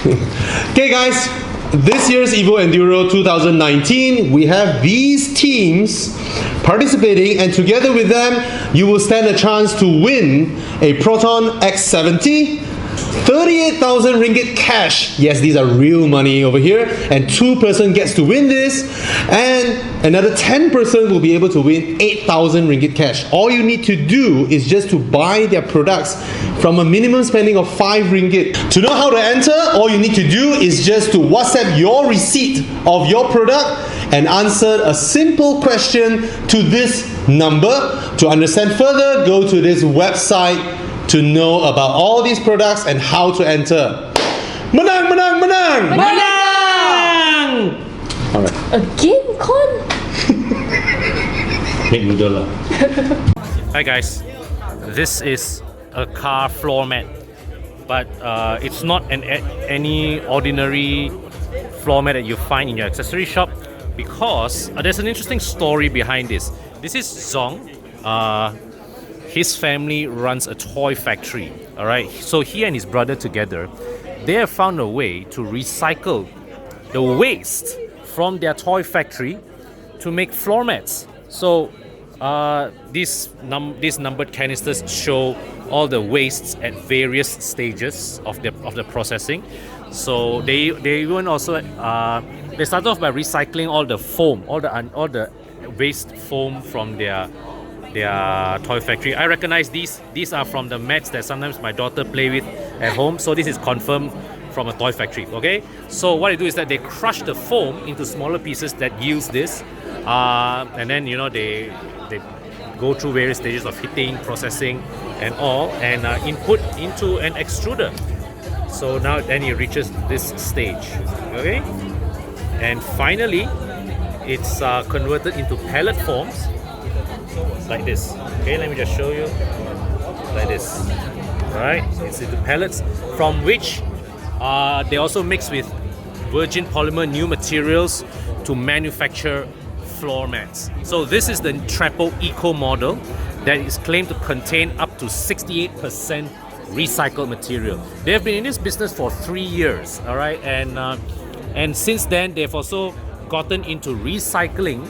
Okay guys, this year's Evo Enduro 2019, we have these teams participating, and together with them, you will stand a chance to win a Proton X70, 38,000 ringgit cash. Yes, these are real money over here, and 2-person gets to win this, and another 10-person will be able to win 8,000 ringgit cash. All you need to do is just to buy their products from a minimum spending of 5 ringgit. To know how to enter, all you need to do is just to WhatsApp your receipt of your product and answer a simple question to this number. To understand further, go to this website to know about all these products and how to enter. Menang, menang, menang! Menang! Alright. Again, Con? Make noodle. Hi guys, this is a car floor mat, but it's not any ordinary floor mat that you find in your accessory shop, because there's an interesting story behind this. This is Zong. His family runs a toy factory. Alright, so he and his brother together, they have found a way to recycle the waste from their toy factory to make floor mats. So these numbered canisters show all the wastes at various stages of the processing. So they even also they started off by recycling all the foam, all the waste foam from their toy factory. I recognize these are from the mats that sometimes my daughter play with at home. So this is confirmed from a toy factory. Okay, so what they do is that they crush the foam into smaller pieces that yields this, and then they go through various stages of heating, processing, and all, and input into an extruder. So now then it reaches this stage. Okay, and finally it's converted into pellet forms like this. Okay, let me just show you like this. Alright, it's into pellets, from which they also mix with virgin polymer new materials to manufacture floor mats. So this is the Trapo Eco model that is claimed to contain up to 68% recycled material. They have been in this business for 3 years. Alright, and since then they've also gotten into recycling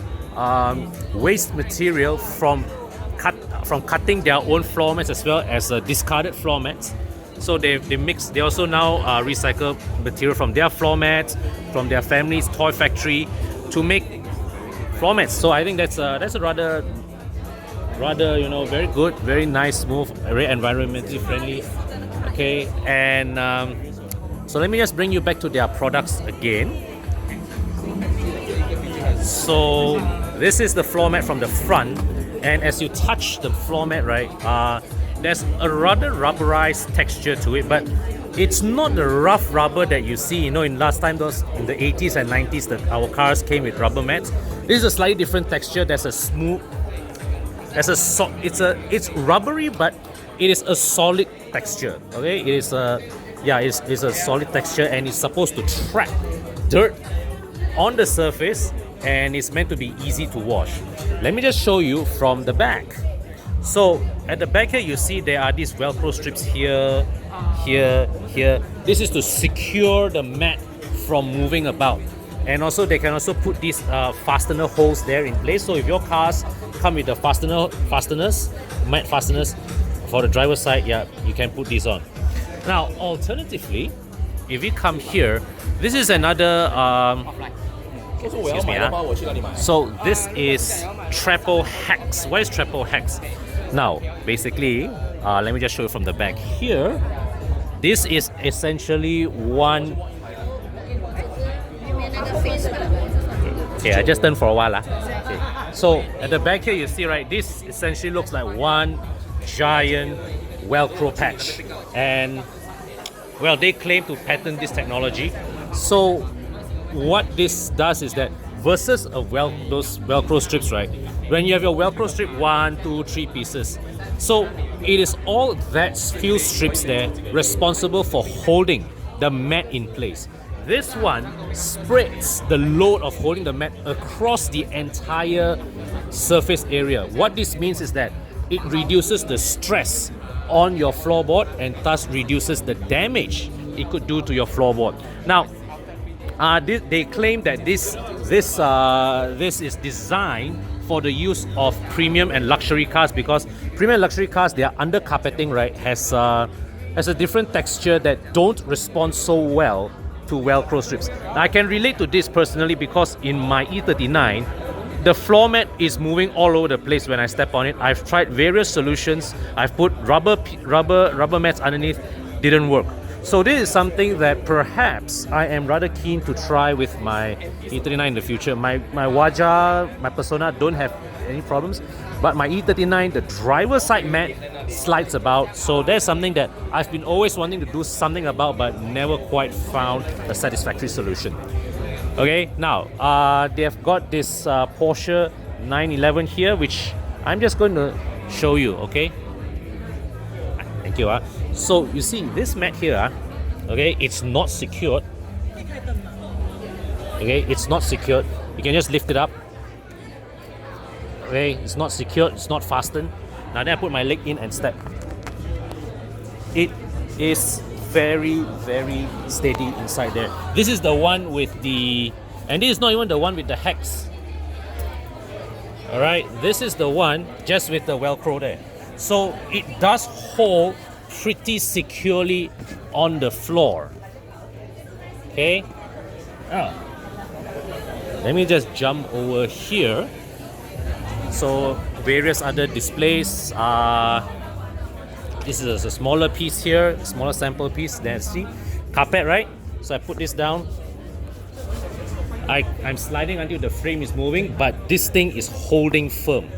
waste material from cutting their own floor mats as well as discarded floor mats. So they also now recycle material from their floor mats, from their family's toy factory, to make floor mats. So I think that's a rather very good, very nice move, very environmentally friendly. Okay, and so let me just bring you back to their products again. So this is the floor mat from the front, and as you touch the floor mat, right, there's a rather rubberized texture to it, but it's not the rough rubber that you see, in last time in the 80s and 90s that our cars came with rubber mats. This is a slightly different texture. There's a smooth, it's rubbery, but it is a solid texture. Okay, it's a solid texture, and it's supposed to trap dirt on the surface, and it's meant to be easy to wash. Let me just show you from the back. So at the back here, you see there are these Velcro strips here, here. This is to secure the mat from moving about. And also they can also put these fastener holes there in place. So if your cars come with the mat fasteners for the driver's side, yeah, you can put these on. Now, alternatively, if you come here, this is another excuse me. So this is Trapo Hex. What is Trapo Hex? Now, basically, let me just show you from the back here. This is essentially one. Okay, I just turned for a while. Okay. So at the back here, you see, right, this essentially looks like one giant Velcro patch. And, well, they claim to patent this technology. So what this does is that, versus those Velcro strips, right? When you have your Velcro strip, 1, 2, 3 pieces. So it is all that few strips there responsible for holding the mat in place. This one spreads the load of holding the mat across the entire surface area. What this means is that it reduces the stress on your floorboard and thus reduces the damage it could do to your floorboard. Now, they claim that this is designed for the use of premium and luxury cars, because premium and luxury cars, they are under carpeting, right? Has a different texture that don't respond so well to Velcro strips. Now, I can relate to this personally because in my E39, the floor mat is moving all over the place when I step on it. I've tried various solutions. I've put rubber mats underneath, didn't work. So this is something that perhaps I am rather keen to try with my E39 in the future. My Wajah, my Persona don't have any problems, but my E39, the driver's side mat slides about. So there's something that I've been always wanting to do something about, but never quite found a satisfactory solution. Okay, now they have got this Porsche 911 here, which I'm just going to show you. Okay, thank you. So you see this mat here, okay, it's not secured. Okay, it's not secured. You can just lift it up. Okay, it's not secured, it's not fastened. Now then I put my leg in and step. It is very, very steady inside there. This is the one with the, and this is not even the one with the hex. Alright, this is the one just with the Velcro there. So it does hold pretty securely on the floor. Okay. Let me just jump over here. So various other displays. This is a smaller piece here, smaller sample piece. Then see, carpet, right? So I put this down. I'm sliding until the frame is moving, but this thing is holding firm.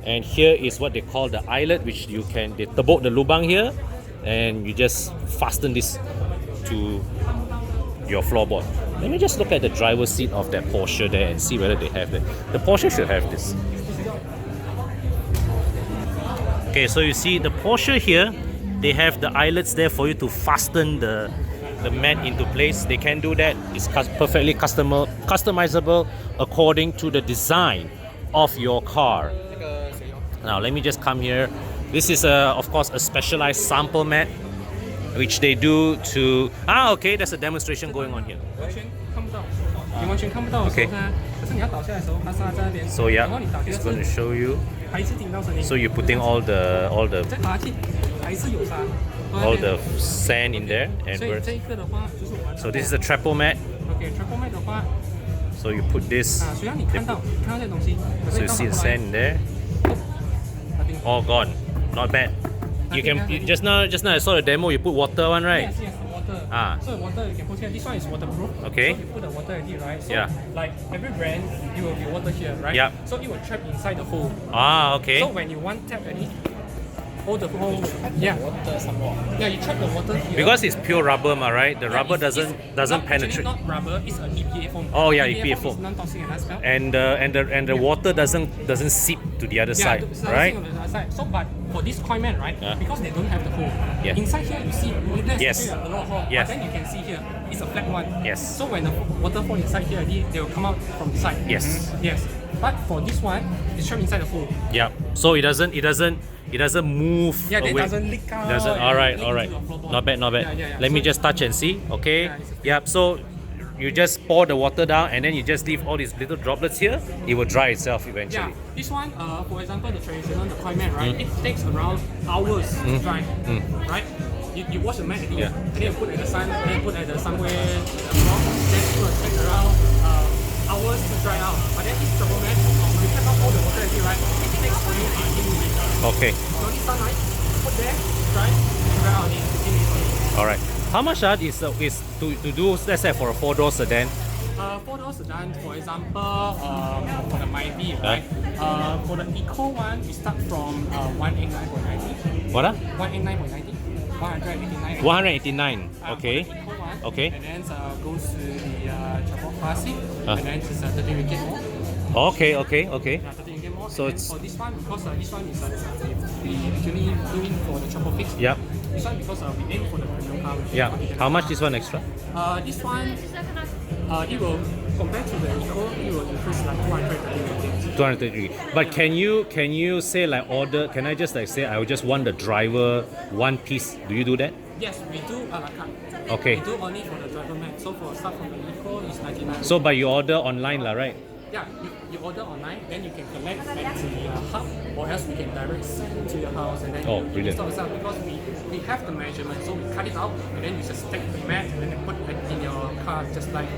And here is what they call the eyelet, which you can, they tebok the lubang here, and you just fasten this to your floorboard. Let me just look at the driver's seat of that Porsche there and see whether they have it. The Porsche should have this. Okay, so you see the Porsche here, they have the eyelets there for you to fasten the mat into place. They can do that. It's perfectly customizable according to the design of your car. Now let me just come here. This is of course a specialized sample mat which they do to okay, there's a demonstration going on here. Okay. So yeah, it's going to show you. So you're putting all the sand in there and so this is a Trapo mat. So you put this. So you see the sand in there. All gone. Not bad. You can just now I saw the demo. You put water one, right? Yes, water. So the water you can put here. This one is waterproof. Okay. So you put the water already, right? So yeah. Like every brand, it will be water here, right? Yeah. So it will trap inside the hole. Okay. So when you want tap any, hold the hole. Yeah. Yeah, you trap the water here. Because it's pure rubber, right? The rubber doesn't penetrate. It's not rubber. It's an EPA foam. Oh yeah, EPA foam. Is non-toxic and as well. And the water doesn't seep to the other side, right? On the other side. So but for this coin mat, right? Because they don't have the hole. Yeah. Inside here you see Yes. a lot of hole. Yes. But then you can see here, it's a flat one. Yes. So when the water fall inside here, they will come out from the side. Yes. Yes. But for this one, it's trapped inside the hole. Yeah. So it doesn't move Yeah, away. it doesn't leak out. All right. Not bad. Yeah. Let me just touch and see. Okay. Yeah. So you just pour the water down and then you just leave all these little droplets here. It will dry itself eventually. Yeah. This one, for example, the traditional, the coin mat, right? It takes around hours to dry. Right? You wash the mat and then you put at the sun, and then put at the somewhere then it will take around hours to dry out. But then this Trapo mat, you take out all the water already, right? It takes only 15 minutes. Okay. Only sunlight, put there, dry, and dry out in 15 minutes. All right. How much is to do, let's say, for a 4-door sedan? 4-door sedan, for example, for the Myvi, right? For the Eco one, we start from 189.90. What? 189.90. 189. 189. Okay. For the Eco one, Okay. And then goes to the Trapo Classic, and then it's 30 ringgit more. Okay. Yeah, 30 ringgit more. So and it's for this one, because this one is we actually doing for the Trapo Fix. Yep. This one because we aim for the premium car. Yeah. How much this one extra? This one, it will, compared to the Eco, it will increase like 230 ringgit. 230. But can you say like order? Can I just like say I would just want the driver one piece? Do you do that? Yes, we do a la carte. Okay. We do only for the driver mat. So for stuff from the Eco, it's 99. So by you order online lah, right? Yeah, you order online, then you can collect at the hub, or else we can direct send to your house, and then you brilliant. install yourself, because we have the measurement, so we cut it out, and then you just take the mat and then put it in your car, just like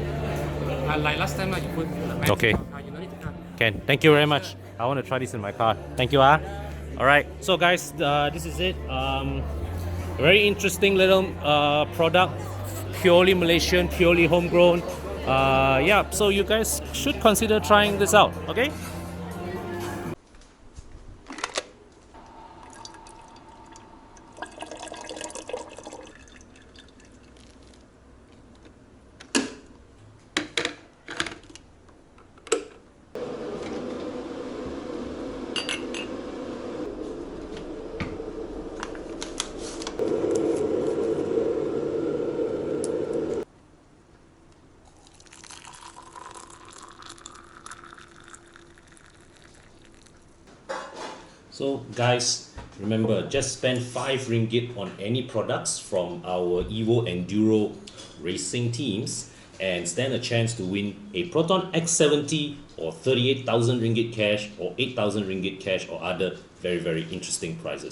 last time, like you put the mat Okay. in your car, you don't need to cut. Ken, thank you very much. I want to try this in my car. Thank you, Alright, so guys, this is it. Very interesting little product, purely Malaysian, purely homegrown. Yeah, so you guys should consider trying this out, okay? So guys, remember, just spend 5 ringgit on any products from our Evo Enduro racing teams and stand a chance to win a Proton X70 or 38,000 ringgit cash or 8,000 ringgit cash or other very interesting prizes.